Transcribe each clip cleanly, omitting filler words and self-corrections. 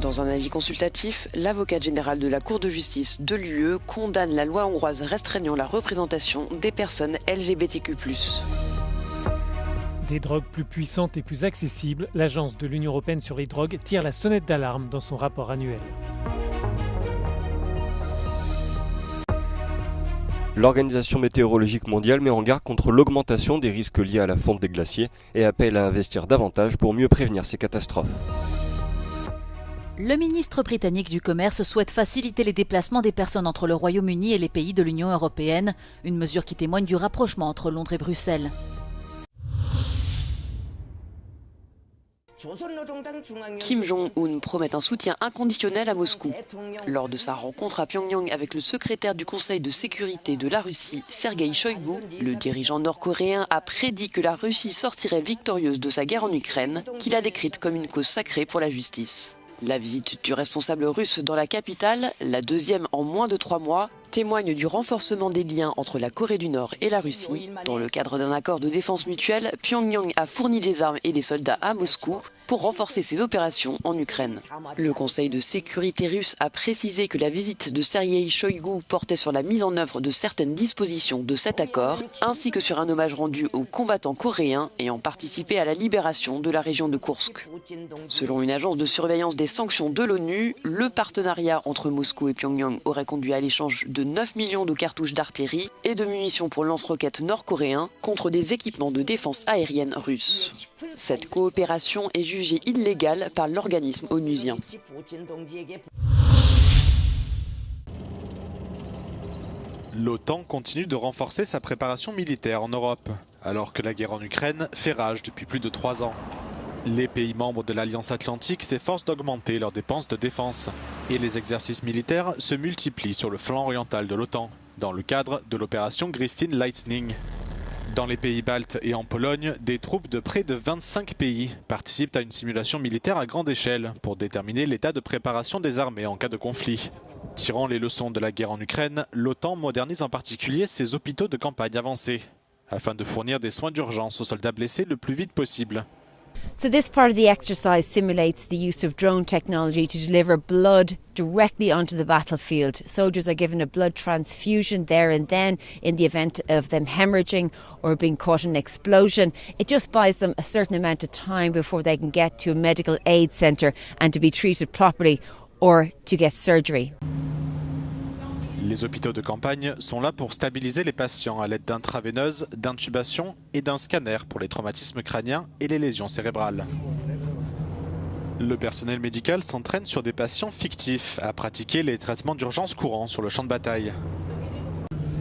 Dans un avis consultatif, l'avocate générale de la Cour de justice de l'UE condamne la loi hongroise restreignant la représentation des personnes LGBTQ+. Des drogues plus puissantes et plus accessibles, l'Agence de l'Union européenne sur les drogues tire la sonnette d'alarme dans son rapport annuel. L'Organisation météorologique mondiale met en garde contre l'augmentation des risques liés à la fonte des glaciers et appelle à investir davantage pour mieux prévenir ces catastrophes. Le ministre britannique du Commerce souhaite faciliter les déplacements des personnes entre le Royaume-Uni et les pays de l'Union européenne, une mesure qui témoigne du rapprochement entre Londres et Bruxelles. Kim Jong-un promet un soutien inconditionnel à Moscou. Lors de sa rencontre à Pyongyang avec le secrétaire du Conseil de sécurité de la Russie, Sergueï Shoïgu, le dirigeant nord-coréen a prédit que la Russie sortirait victorieuse de sa guerre en Ukraine, qu'il a décrite comme une cause sacrée pour la justice. La visite du responsable russe dans la capitale, la deuxième en moins de 3 mois, témoigne du renforcement des liens entre la Corée du Nord et la Russie. Dans le cadre d'un accord de défense mutuelle, Pyongyang a fourni des armes et des soldats à Moscou pour renforcer ses opérations en Ukraine. Le Conseil de sécurité russe a précisé que la visite de Sergueï Shoïgu portait sur la mise en œuvre de certaines dispositions de cet accord, ainsi que sur un hommage rendu aux combattants coréens ayant participé à la libération de la région de Koursk. Selon une agence de surveillance des sanctions de l'ONU, le partenariat entre Moscou et Pyongyang aurait conduit à l'échange de 9 millions de cartouches d'artillerie et de munitions pour lance-roquettes nord-coréens contre des équipements de défense aérienne russes. Cette coopération est jugée illégale par l'organisme onusien. L'OTAN continue de renforcer sa préparation militaire en Europe, alors que la guerre en Ukraine fait rage depuis plus de 3 ans. Les pays membres de l'Alliance Atlantique s'efforcent d'augmenter leurs dépenses de défense. Et les exercices militaires se multiplient sur le flanc oriental de l'OTAN, dans le cadre de l'opération Griffin Lightning. Dans les pays baltes et en Pologne, des troupes de près de 25 pays participent à une simulation militaire à grande échelle pour déterminer l'état de préparation des armées en cas de conflit. Tirant les leçons de la guerre en Ukraine, l'OTAN modernise en particulier ses hôpitaux de campagne avancés, afin de fournir des soins d'urgence aux soldats blessés le plus vite possible. So this part of the exercise simulates the use of drone technology to deliver blood directly onto the battlefield. Soldiers are given a blood transfusion there and then in the event of them hemorrhaging or being caught in an explosion. It just buys them a certain amount of time before they can get to a medical aid centre and to be treated properly or to get surgery. Les hôpitaux de campagne sont là pour stabiliser les patients à l'aide d'intraveineuses, d'intubation et d'un scanner pour les traumatismes crâniens et les lésions cérébrales. Le personnel médical s'entraîne sur des patients fictifs à pratiquer les traitements d'urgence courants sur le champ de bataille.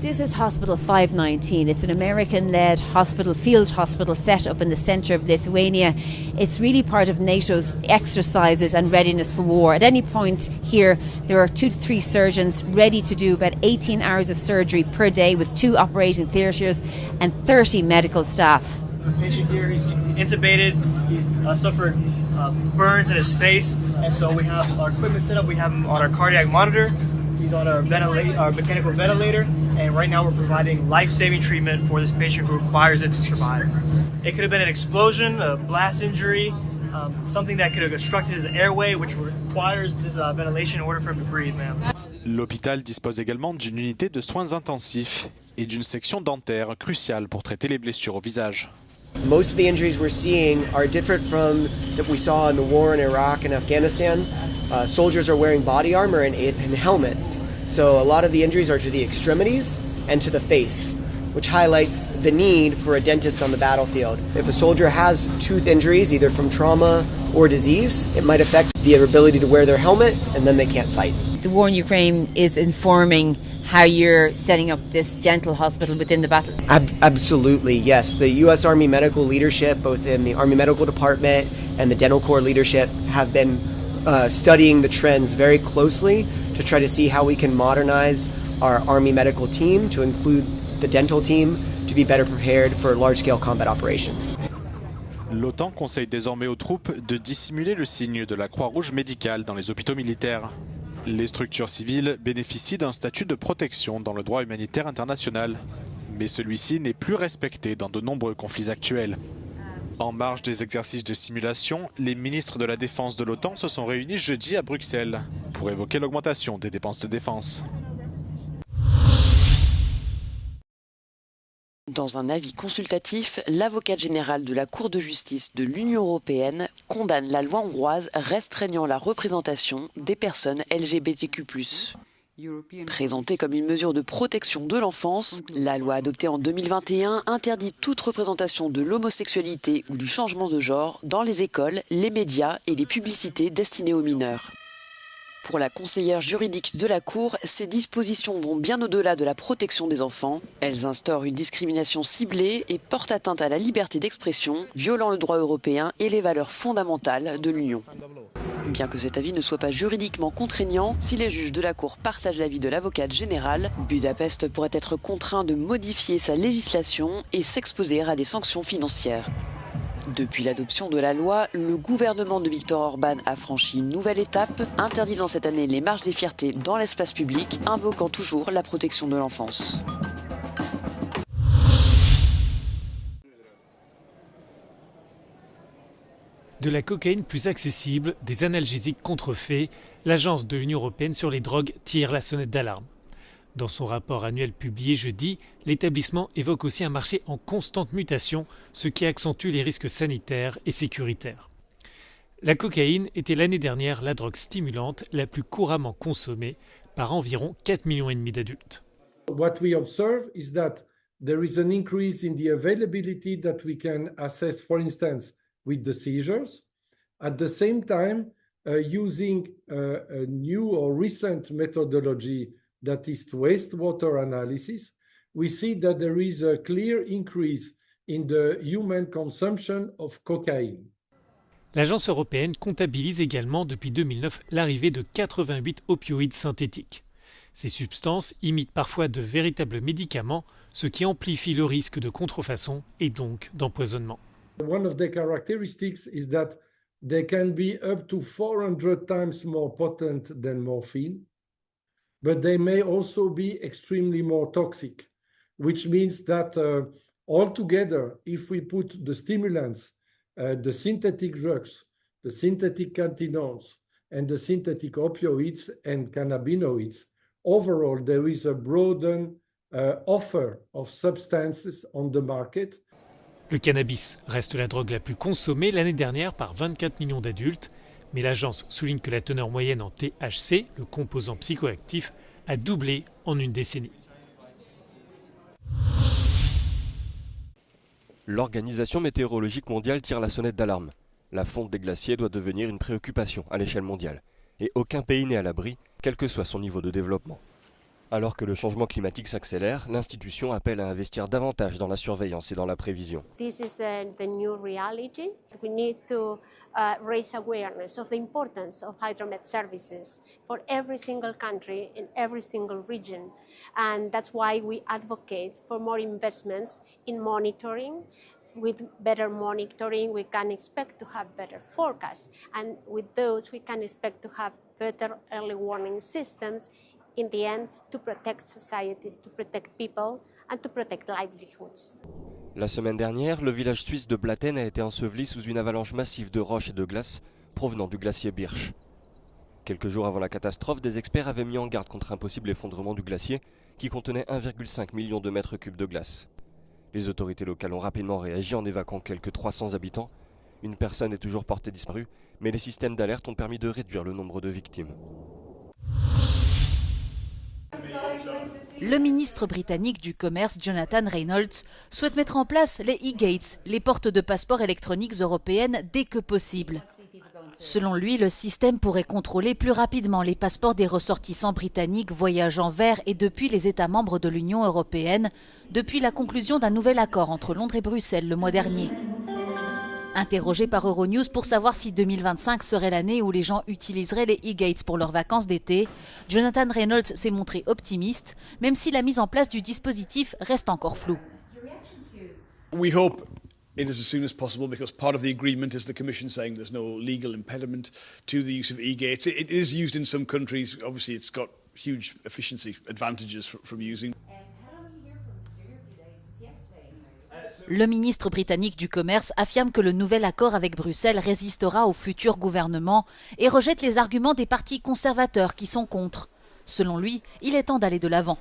This is Hospital 519. It's an American-led hospital, field hospital set up in the centre of Lithuania. It's really part of NATO's exercises and readiness for war. At any point here, there are 2 to 3 surgeons ready to do about 18 hours of surgery per day with 2 operating theatres and 30 medical staff. The patient here, he's intubated, he's suffered burns in his face, and so we have our equipment set up, we have him on our cardiac monitor. He's on our mechanical ventilator, and right now we're providing life-saving treatment for this patient who requires it to survive. It could have been an explosion, a blast injury, something that could have obstructed his airway, which requires this ventilation in order for him to breathe, ma'am. L'hôpital dispose également d'une unité de soins intensifs et d'une section dentaire cruciale pour traiter les blessures au visage. Most of the injuries we're seeing are different from that we saw in the war in Iraq and Afghanistan. Soldiers are wearing body armor and helmets, so a lot of the injuries are to the extremities and to the face, which highlights the need for a dentist on the battlefield. If a soldier has tooth injuries, either from trauma or disease, it might affect their ability to wear their helmet, and then they can't fight. The war in Ukraine is informing how you're setting up this dental hospital within the battle? Absolutely, yes. The U.S. Army medical leadership, both in the Army Medical Department and the Dental Corps leadership, have been studying the trends very closely to try to see how we can modernize our Army medical team to include the dental team to be better prepared for large-scale combat operations. L'OTAN conseille désormais aux troupes de dissimuler le signe de la Croix-Rouge médicale dans les hôpitaux militaires. Les structures civiles bénéficient d'un statut de protection dans le droit humanitaire international, mais celui-ci n'est plus respecté dans de nombreux conflits actuels. En marge des exercices de simulation, les ministres de la Défense de l'OTAN se sont réunis jeudi à Bruxelles pour évoquer l'augmentation des dépenses de défense. Dans un avis consultatif, l'avocate générale de la Cour de justice de l'Union européenne condamne la loi hongroise restreignant la représentation des personnes LGBTQ+. Présentée comme une mesure de protection de l'enfance, la loi adoptée en 2021 interdit toute représentation de l'homosexualité ou du changement de genre dans les écoles, les médias et les publicités destinées aux mineurs. Pour la conseillère juridique de la Cour, ces dispositions vont bien au-delà de la protection des enfants. Elles instaurent une discrimination ciblée et portent atteinte à la liberté d'expression, violant le droit européen et les valeurs fondamentales de l'Union. Bien que cet avis ne soit pas juridiquement contraignant, si les juges de la Cour partagent l'avis de l'avocate générale, Budapest pourrait être contraint de modifier sa législation et s'exposer à des sanctions financières. Depuis l'adoption de la loi, le gouvernement de Viktor Orban a franchi une nouvelle étape, interdisant cette année les marches des fiertés dans l'espace public, invoquant toujours la protection de l'enfance. De la cocaïne plus accessible, des analgésiques contrefaits, l'Agence de l'Union européenne sur les drogues tire la sonnette d'alarme. Dans son rapport annuel publié jeudi, l'établissement évoque aussi un marché en constante mutation, ce qui accentue les risques sanitaires et sécuritaires. La cocaïne était l'année dernière la drogue stimulante la plus couramment consommée par environ 4,5 millions d'adultes. What we observe is that there is an increase in the availability that we can assess, for instance, with the seizures. At the same time, using a new or recent methodology that is wastewater analysis, we see that there is a clear increase in the human consumption of cocaine. L'agence européenne comptabilise également depuis 2009 l'arrivée de 88 opioïdes synthétiques. Ces substances imitent parfois de véritables médicaments, ce qui amplifie le risque de contrefaçon et donc d'empoisonnement. One of the characteristics is that they can be up to 400 times more potent than morphine, but they may also be extremely more toxic, which means that altogether, if we put the stimulants, the synthetic drugs, the synthetic cannabinoids, and the synthetic opioids and cannabinoids, overall there is a broadened offer of substances on the market. Le cannabis reste la drogue la plus consommée l'année dernière par 24 millions d'adultes, mais l'agence souligne que la teneur moyenne en THC, le composant psychoactif, a doublé en une décennie. L'Organisation météorologique mondiale tire la sonnette d'alarme. La fonte des glaciers doit devenir une préoccupation à l'échelle mondiale. Et aucun pays n'est à l'abri, quel que soit son niveau de développement. Alors que le changement climatique s'accélère, l'institution appelle à investir davantage dans la surveillance et dans la prévision. This is the new reality. We need to raise awareness of the importance of hydromet services for every single country in every single region. And that's why we advocate for more investments in monitoring. With better monitoring, we can expect to have better forecasts. And with those, we can expect to have better early warning systems in the end, to protect societies, to protect people, and to protect livelihoods. La semaine dernière, le village suisse de Blatten a été enseveli sous une avalanche massive de roches et de glace provenant du glacier Birch. Quelques jours avant la catastrophe, des experts avaient mis en garde contre un possible effondrement du glacier qui contenait 1,5 million de mètres cubes de glace. Les autorités locales ont rapidement réagi en évacuant quelques 300 habitants. Une personne est toujours portée disparue, mais les systèmes d'alerte ont permis de réduire le nombre de victimes. Le ministre britannique du Commerce, Jonathan Reynolds, souhaite mettre en place les e-gates, les portes de passeport électroniques européennes, dès que possible. Selon lui, le système pourrait contrôler plus rapidement les passeports des ressortissants britanniques voyageant vers et depuis les États membres de l'Union européenne, depuis la conclusion d'un nouvel accord entre Londres et Bruxelles le mois dernier. Interrogé par Euronews pour savoir si 2025 serait l'année où les gens utiliseraient les e-gates pour leurs vacances d'été, Jonathan Reynolds s'est montré optimiste, même si la mise en place du dispositif reste encore floue. We hope it is as soon as possible because part of the agreement is the Commission saying there's no legal impediment to the use of e-gates. It is used in some countries. Obviously, it's got huge efficiency advantages from using. Le ministre britannique du Commerce affirme que le nouvel accord avec Bruxelles résistera au futur gouvernement et rejette les arguments des partis conservateurs qui sont contre. Selon lui, il est temps d'aller de l'avant.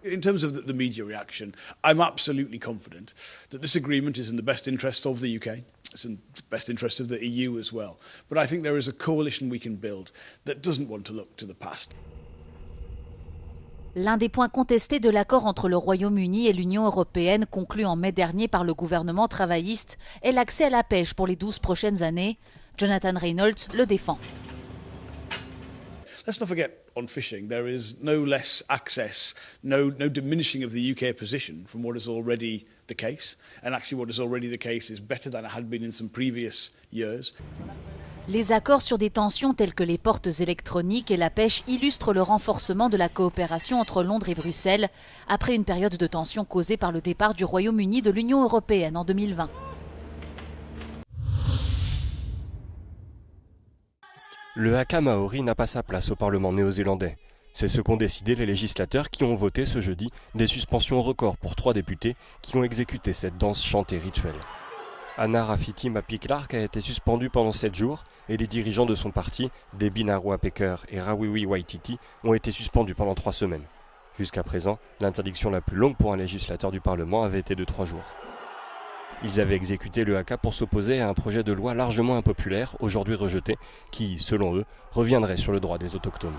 In terms of the media reaction, I'm absolutely confident that this agreement is in the best interest of the UK. It's in the best interest of the EU as well. But I think there is a coalition we can build that doesn't want to look to the past. L'un des points contestés de l'accord entre le Royaume-Uni et l'Union européenne conclu en mai dernier par le gouvernement travailliste est l'accès à la pêche pour les 12 prochaines années. Jonathan Reynolds le défend. Let's not forget, on fishing, there is no less access, no diminishing of the UK position from what is already the case. And actually what is already the case is better than it had been in some previous years. Les accords sur des tensions telles que les portes électroniques et la pêche illustrent le renforcement de la coopération entre Londres et Bruxelles après une période de tension causée par le départ du Royaume-Uni de l'Union européenne en 2020. Le haka maori n'a pas sa place au Parlement néo-zélandais. C'est ce qu'ont décidé les législateurs qui ont voté ce jeudi des suspensions records pour 3 députés qui ont exécuté cette danse chantée rituelle. Anna Rafiti Mapi-Clark a été suspendue pendant 7 jours et les dirigeants de son parti, Debbie Narua-Pecker et Rawiwi Waititi, ont été suspendus pendant 3 semaines. Jusqu'à présent, l'interdiction la plus longue pour un législateur du Parlement avait été de 3 jours. Ils avaient exécuté le haka pour s'opposer à un projet de loi largement impopulaire, aujourd'hui rejeté, qui, selon eux, reviendrait sur le droit des autochtones.